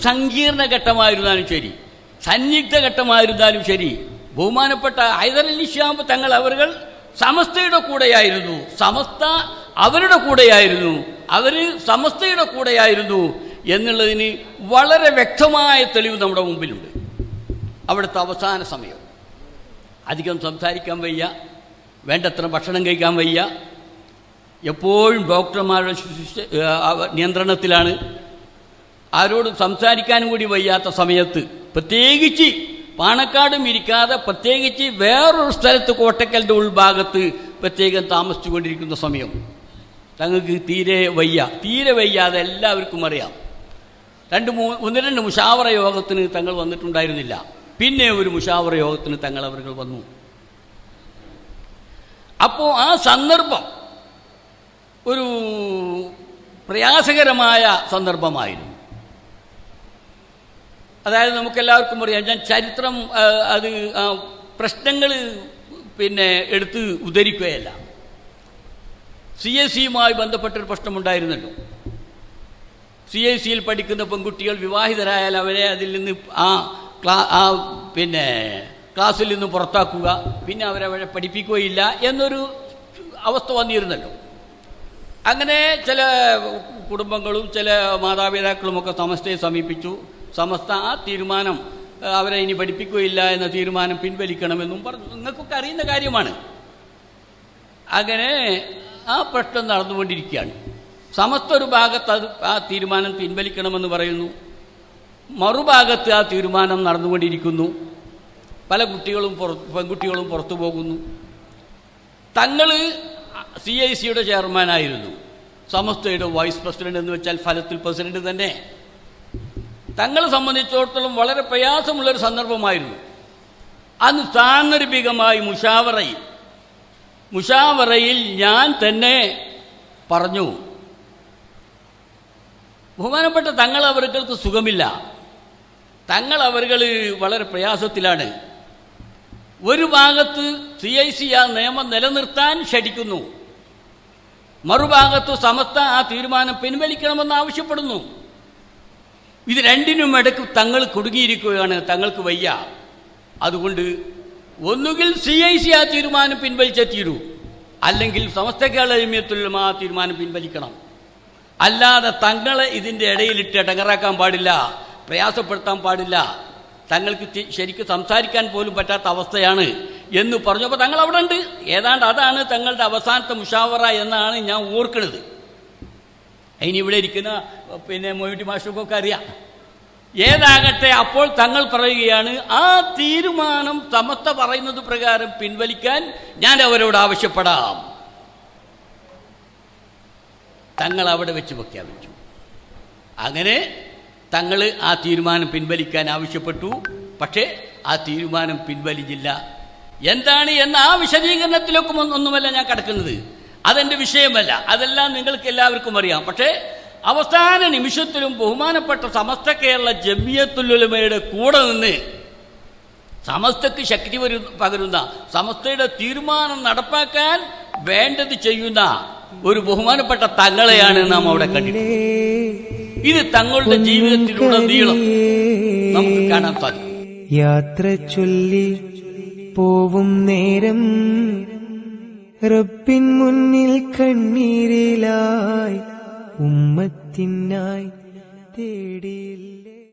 സങ്കീർണ ഘട്ടമായിരുന്നാലും ശരി, സന്നിഗ്ധ ഘട്ടമായിരുന്നാലും ശരി, ബഹുമാനപ്പെട്ട ഹൈദരലി ശിഹാബ് തങ്ങൾ അവർ സമസ്തയുടെ കൂടെയായിരുന്നു. സമസ്ത അവരുടെ കൂടെയായിരുന്നു, അവർ സമസ്തയുടെ കൂടെയായിരുന്നു എന്നുള്ളതിന് വളരെ വ്യക്തമായ തെളിവ് നമ്മുടെ മുമ്പിലുണ്ട്. അവിടുത്തെ അവസാന സമയം അധികം സംസാരിക്കാൻ വയ്യ, വേണ്ടത്ര ഭക്ഷണം കഴിക്കാൻ വയ്യ, എപ്പോഴും ഡോക്ടർമാരുടെ നിയന്ത്രണത്തിലാണ്. ആരോടും സംസാരിക്കാനും കൂടി വയ്യാത്ത സമയത്ത്, പ്രത്യേകിച്ച് പാണക്കാടും ഇരിക്കാതെ പ്രത്യേകിച്ച് വേറൊരു സ്ഥലത്ത് കോട്ടക്കലിൻ്റെ ഉൾഭാഗത്ത് പ്രത്യേകം താമസിച്ചുകൊണ്ടിരിക്കുന്ന സമയം തങ്ങൾക്ക് തീരെ വയ്യാതെ എല്ലാവർക്കും അറിയാം. ഒന്ന് രണ്ട് മുഷാവറ യോഗത്തിന് തങ്ങൾ വന്നിട്ടുണ്ടായിരുന്നില്ല. പിന്നെ ഒരു മുഷാവറ യോഗത്തിന് തങ്ങൾ അവർ വന്നു. അപ്പോൾ ആ സന്ദർഭം ഒരു പ്രയാസകരമായ സന്ദർഭമായിരുന്നു. അതായത് നമുക്കെല്ലാവർക്കും അറിയാം, ഞാൻ ചരിത്രം അത് പ്രശ്നങ്ങൾ എടുത്ത് ഉദ്ധരിക്കുകയല്ല. CAC-യുമായി ബന്ധപ്പെട്ടൊരു പ്രശ്നമുണ്ടായിരുന്നല്ലോ. CAC-യിൽ പഠിക്കുന്ന പെൺകുട്ടികൾ വിവാഹിതരായാൽ അവരെ അതിൽ നിന്ന് ക്ലാസ്സിൽ നിന്ന് പുറത്താക്കുക, പിന്നെ അവരവരെ പഠിപ്പിക്കുകയില്ല എന്നൊരു അവസ്ഥ വന്നിരുന്നല്ലോ. അങ്ങനെ ചില കുടുംബങ്ങളും ചില മാതാപിതാക്കളുമൊക്കെ സമസ്തയെ സമീപിച്ചു. സമസ്ത ആ തീരുമാനം, അവരെ ഇനി പഠിപ്പിക്കുകയില്ല എന്ന തീരുമാനം പിൻവലിക്കണമെന്നും പറഞ്ഞു. നിങ്ങൾക്കൊക്കെ അറിയുന്ന കാര്യമാണ്. അങ്ങനെ ആ പ്രശ്നം നടന്നുകൊണ്ടിരിക്കുകയാണ്. സമസ്ത ഒരു ഭാഗത്ത് ആ തീരുമാനം പിൻവലിക്കണമെന്ന് പറയുന്നു, മറുഭാഗത്ത് ആ തീരുമാനം നടന്നുകൊണ്ടിരിക്കുന്നു. പല പെൺകുട്ടികളും പുറത്തു പോകുന്നു. തങ്ങൾ CAC-യുടെ ചെയർമാനായിരുന്നു, സമസ്തയുടെ വൈസ് പ്രസിഡന്റ് എന്ന് വെച്ചാൽ ഫലത്തിൽ പ്രസിഡന്റ് തന്നെ. തങ്ങളെ സംബന്ധിച്ചിടത്തോളം വളരെ പ്രയാസമുള്ളൊരു സന്ദർഭമായിരുന്നു. അന്ന് സാന്ദർഭികമായി മുഷാവറയിൽ ഞാൻ തന്നെ പറഞ്ഞു, ബഹുമാനപ്പെട്ട തങ്ങൾ അവർക്ക് സുഖമില്ല, തങ്ങൾ അവർ വളരെ പ്രയാസത്തിലാണ്. ഒരു ഭാഗത്ത് CAC ആ നിയമം നിലനിർത്താൻ ക്ഷണിക്കുന്നു, മറുഭാഗത്ത് സമസ്ത ആ തീരുമാനം പിൻവലിക്കണമെന്ന് ആവശ്യപ്പെടുന്നു. ഇത് രണ്ടിനും ഇടയ്ക്ക് തങ്ങൾ കുടുങ്ങിയിരിക്കുകയാണ്, തങ്ങൾക്ക് വയ്യ. അതുകൊണ്ട് ഒന്നുകിൽ CAC ആ തീരുമാനം പിൻവലിച്ചേ തീരൂ, അല്ലെങ്കിൽ സമസ്തക്കാരുടെ ജമിയത്തുൽ ആ തീരുമാനം പിൻവലിക്കണം. അല്ലാതെ തങ്ങളെ ഇതിൻ്റെ ഇടയിലിട്ട് ഇടങ്ങറാക്കാൻ പാടില്ല, പ്രയാസപ്പെടുത്താൻ പാടില്ല. തങ്ങൾക്ക് ശരിക്കും സംസാരിക്കാൻ പോലും പറ്റാത്ത അവസ്ഥയാണ് എന്ന് പറഞ്ഞപ്പോൾ തങ്ങൾ അവിടെ ഉണ്ട്. ഏതാണ്ട് അതാണ് തങ്ങളുടെ അവസാനത്തെ മുഷാവറ എന്നാണ് ഞാൻ ഓർക്കുന്നത്. ഇനി ഇവിടെ ഇരിക്കുന്ന മൊയ്റ്റി മാഷുക്കൊക്കെ അറിയാം. ഏതാകട്ടെ, അപ്പോൾ തങ്ങൾ പറയുകയാണ്, ആ തീരുമാനം സമസ്ത പറയുന്നത് പ്രകാരം പിൻവലിക്കാൻ ഞാൻ അവരോട് ആവശ്യപ്പെടാം. തങ്ങൾ അവിടെ വെച്ച് പ്രഖ്യാപിച്ചു. അങ്ങനെ തങ്ങൾ ആ തീരുമാനം പിൻവലിക്കാൻ ആവശ്യപ്പെട്ടു. പക്ഷേ ആ തീരുമാനം പിൻവലിച്ചില്ല. എന്താണ് എന്ന ആ വിശദീകരണത്തിലൊക്കെ ഒന്നുമല്ല ഞാൻ കിടക്കുന്നത്, അതെൻ്റെ വിഷയമല്ല, അതെല്ലാം നിങ്ങൾക്ക് എല്ലാവർക്കും അറിയാം. പക്ഷേ അവസാന നിമിഷത്തിലും ബഹുമാനപ്പെട്ട സമസ്ത കേരള ജമിയത്തുൽ ഉലമയുടെ കൂടെ നിന്ന് സമസ്തക്ക് ശക്തി പകരുന്ന, സമസ്തയുടെ തീരുമാനം നടപ്പാക്കാൻ വേണ്ടത് ചെയ്യുന്ന ഒരു ബഹുമാനപ്പെട്ട തങ്ങളെയാണ് നാം അവിടെ കണ്ടിട്ടുള്ളത്. ഇത് തങ്ങളുടെ ജീവിതത്തിലുടനീളം നമുക്ക് കാണാൻ സാധിക്കും. യാത്ര ചൊല്ലി പോവും നേരം റബ്ബിൻ മുന്നിൽ കണ്ണീരിലായി ഉമ്മത്തിനായി തേടിയില്ലേ.